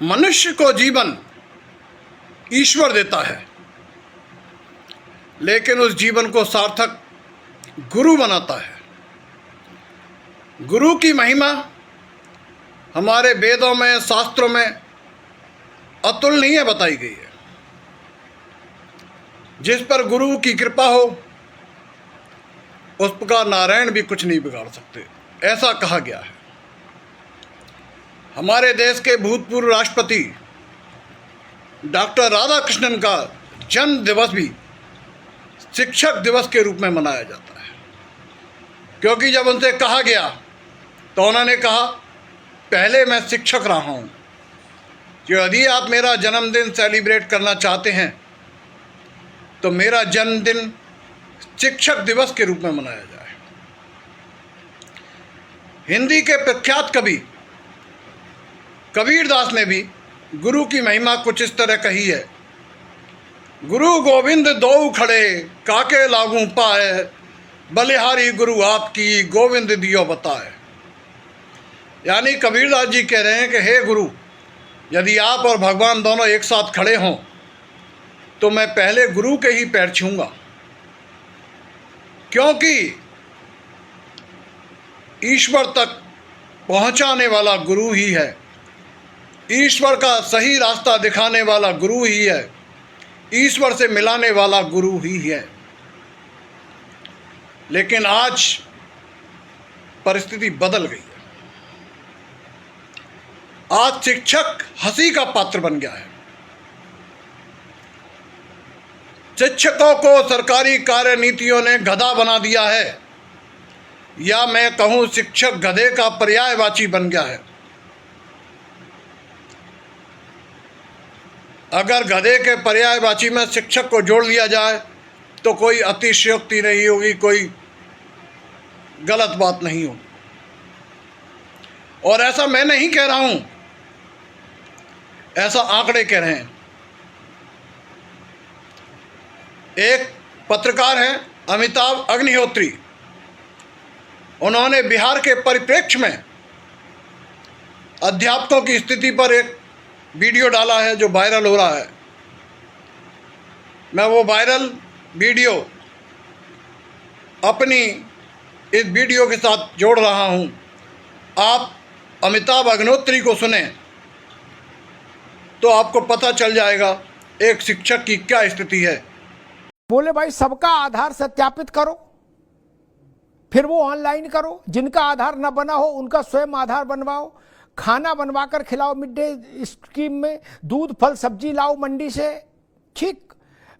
मनुष्य को जीवन ईश्वर देता है, लेकिन उस जीवन को सार्थक गुरु बनाता है। गुरु की महिमा हमारे वेदों में, शास्त्रों में अतुलनीय बताई गई है। जिस पर गुरु की कृपा हो उस प्रकार नारायण भी कुछ नहीं बिगाड़ सकते, ऐसा कहा गया है। हमारे देश के भूतपूर्व राष्ट्रपति डॉक्टर राधाकृष्णन का जन्म दिवस भी शिक्षक दिवस के रूप में मनाया जाता है, क्योंकि जब उनसे कहा गया तो उन्होंने कहा, पहले मैं शिक्षक रहा हूँ, कि यदि आप मेरा जन्मदिन सेलिब्रेट करना चाहते हैं तो मेरा जन्मदिन शिक्षक दिवस के रूप में मनाया जाए। हिंदी के प्रख्यात कवि कबीरदास ने भी गुरु की महिमा कुछ इस तरह कही है। गुरु गोविंद दो खड़े काके लागू पाए, बलिहारी गुरु आपकी गोविंद दियो बताए। यानी कबीरदास जी कह रहे हैं कि हे गुरु, यदि आप और भगवान दोनों एक साथ खड़े हों तो मैं पहले गुरु के ही पैर छूंगा, क्योंकि ईश्वर तक पहुंचाने वाला गुरु ही है, ईश्वर का सही रास्ता दिखाने वाला गुरु ही है, ईश्वर से मिलाने वाला गुरु ही है। लेकिन आज परिस्थिति बदल गई है। आज शिक्षक हंसी का पात्र बन गया है। शिक्षकों को सरकारी कार्य नीतियों ने गधा बना दिया है, या मैं कहूं शिक्षक गधे का पर्यायवाची बन गया है। अगर गधे के पर्यायवाची में शिक्षक को जोड़ लिया जाए तो कोई अतिशयोक्ति नहीं होगी, कोई गलत बात नहीं होगी। और ऐसा मैं नहीं कह रहा हूं, ऐसा आंकड़े कह रहे हैं। एक पत्रकार हैं अमिताभ अग्निहोत्री, उन्होंने बिहार के परिप्रेक्ष्य में अध्यापकों की स्थिति पर एक वीडियो डाला है जो वायरल हो रहा है। मैं वो वायरल वीडियो अपनी इस वीडियो के साथ जोड़ रहा हूं। आप अमिताभ अग्निहोत्री को सुने तो आपको पता चल जाएगा एक शिक्षक की क्या स्थिति है। बोले भाई सबका आधार सत्यापित करो, फिर वो ऑनलाइन करो। जिनका आधार न बना हो उनका स्वयं आधार बनवाओ, खाना बनवा कर खिलाओ। मिड डे स्कीम में दूध फल सब्जी लाओ मंडी से, ठीक।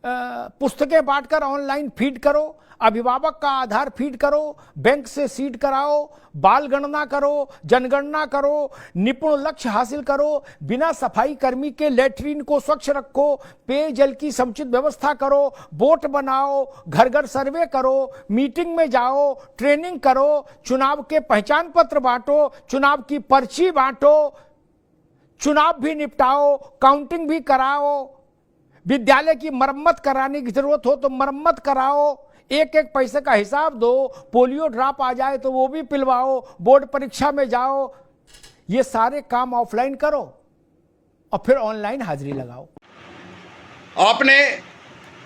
पुस्तकें बांटकर ऑनलाइन फीड करो, अभिभावक का आधार फीड करो, बैंक से सीड कराओ, बाल गणना करो, जनगणना करो, निपुण लक्ष्य हासिल करो, बिना सफाई कर्मी के लेटरिन को स्वच्छ रखो, पेयजल की समुचित व्यवस्था करो, बोट बनाओ, घर घर सर्वे करो, मीटिंग में जाओ, ट्रेनिंग करो, चुनाव के पहचान पत्र बांटो, चुनाव की पर्ची बांटो, चुनाव भी निपटाओ, काउंटिंग भी कराओ, विद्यालय की मरम्मत कराने की जरूरत हो तो मरम्मत कराओ, एक एक पैसे का हिसाब दो, पोलियो ड्रॉप आ जाए तो वो भी पिलवाओ, बोर्ड परीक्षा में जाओ। ये सारे काम ऑफलाइन करो और फिर ऑनलाइन हाजिरी लगाओ। आपने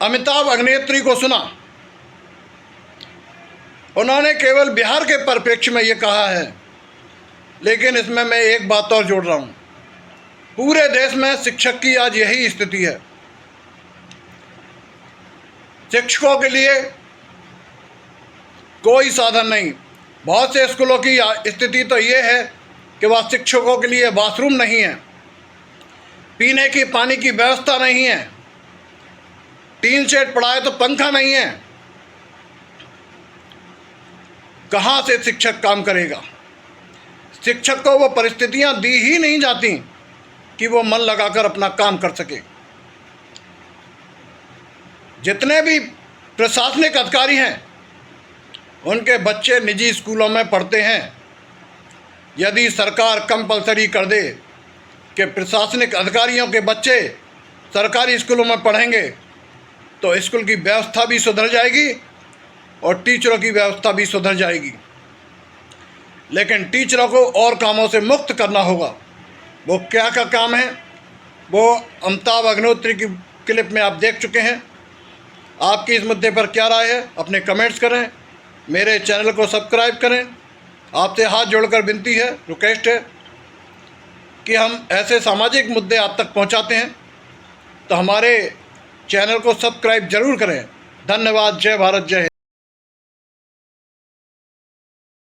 अमिताभ अग्निहोत्री को सुना, उन्होंने केवल बिहार के परिप्रेक्ष्य में ये कहा है, लेकिन इसमें मैं एक बात और जोड़ रहा हूं। पूरे देश में शिक्षक की आज यही स्थिति है। शिक्षकों के लिए कोई साधन नहीं। बहुत से स्कूलों की स्थिति तो ये है कि वहाँ शिक्षकों के लिए बाथरूम नहीं है, पीने की पानी की व्यवस्था नहीं है, टीन शेड पड़ा है तो पंखा नहीं है। कहाँ से शिक्षक काम करेगा? शिक्षक को वो परिस्थितियाँ दी ही नहीं जाती कि वो मन लगाकर अपना काम कर सके। जितने भी प्रशासनिक अधिकारी हैं उनके बच्चे निजी स्कूलों में पढ़ते हैं। यदि सरकार कंपलसरी कर दे कि प्रशासनिक अधिकारियों के बच्चे सरकारी स्कूलों में पढ़ेंगे तो स्कूल की व्यवस्था भी सुधर जाएगी और टीचरों की व्यवस्था भी सुधर जाएगी। लेकिन टीचरों को और कामों से मुक्त करना होगा। वो क्या का काम है वो अमिताभ अग्निहोत्री की क्लिप में आप देख चुके हैं। आपकी इस मुद्दे पर क्या राय है, अपने कमेंट्स करें, मेरे चैनल को सब्सक्राइब करें। आपसे हाथ जोड़कर विनती है, रिक्वेस्ट है कि हम ऐसे सामाजिक मुद्दे आप तक पहुंचाते हैं, तो हमारे चैनल को सब्सक्राइब जरूर करें। धन्यवाद। जय भारत, जय हिंद।